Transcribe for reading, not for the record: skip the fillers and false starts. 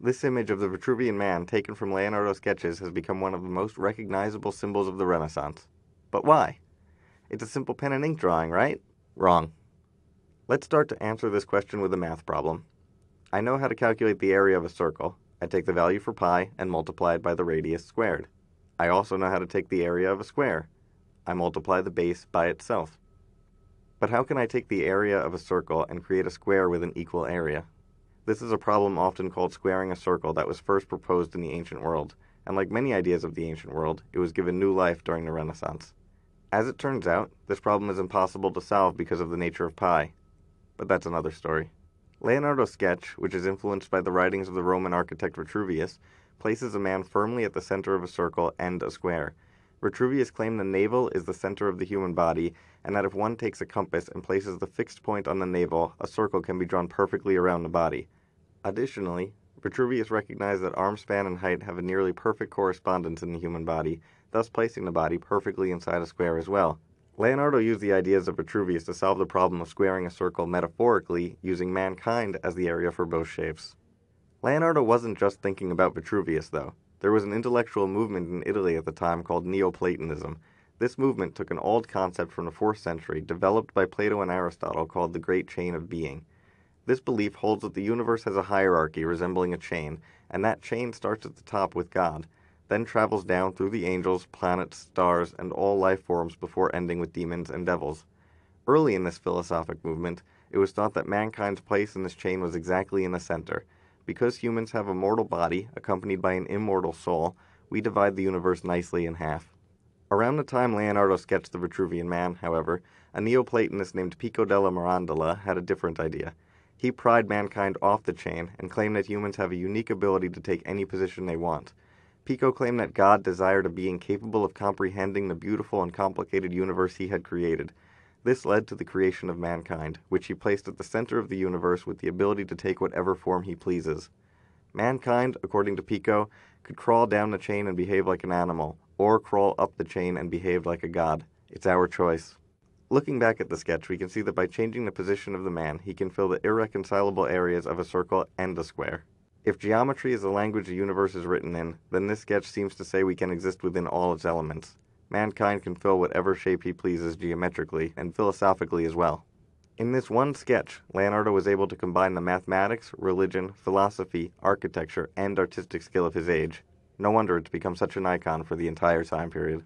This image of the Vitruvian man taken from Leonardo's sketches has become one of the most recognizable symbols of the Renaissance. But why? It's a simple pen and ink drawing, right? Wrong. Let's start to answer this question with a math problem. I know how to calculate the area of a circle. I take the value for pi and multiply it by the radius squared. I also know how to take the area of a square. I multiply the base by itself. But how can I take the area of a circle and create a square with an equal area? This is a problem often called squaring a circle that was first proposed in the ancient world, and like many ideas of the ancient world, it was given new life during the Renaissance. As it turns out, this problem is impossible to solve because of the nature of pi. But that's another story. Leonardo's sketch, which is influenced by the writings of the Roman architect Vitruvius, places a man firmly at the center of a circle and a square. Vitruvius claimed the navel is the center of the human body, and that if one takes a compass and places the fixed point on the navel, a circle can be drawn perfectly around the body. Additionally, Vitruvius recognized that arm span and height have a nearly perfect correspondence in the human body, thus placing the body perfectly inside a square as well. Leonardo used the ideas of Vitruvius to solve the problem of squaring a circle metaphorically, using mankind as the area for both shapes. Leonardo wasn't just thinking about Vitruvius, though. There was an intellectual movement in Italy at the time called Neoplatonism. This movement took an old concept from the 4th century, developed by Plato and Aristotle, called the Great Chain of Being. This belief holds that the universe has a hierarchy resembling a chain, and that chain starts at the top with God, then travels down through the angels, planets, stars, and all life forms before ending with demons and devils. Early in this philosophic movement, it was thought that mankind's place in this chain was exactly in the center. Because humans have a mortal body, accompanied by an immortal soul, we divide the universe nicely in half. Around the time Leonardo sketched the Vitruvian Man, however, a Neoplatonist named Pico della Mirandola had a different idea. He pried mankind off the chain and claimed that humans have a unique ability to take any position they want. Pico claimed that God desired a being capable of comprehending the beautiful and complicated universe he had created. This led to the creation of mankind, which he placed at the center of the universe with the ability to take whatever form he pleases. Mankind, according to Pico, could crawl down the chain and behave like an animal, or crawl up the chain and behave like a god. It's our choice. Looking back at the sketch, we can see that by changing the position of the man, he can fill the irreconcilable areas of a circle and a square. If geometry is the language the universe is written in, then this sketch seems to say we can exist within all its elements. Mankind can fill whatever shape he pleases geometrically and philosophically as well. In this one sketch, Leonardo was able to combine the mathematics, religion, philosophy, architecture, and artistic skill of his age. No wonder it's become such an icon for the entire time period.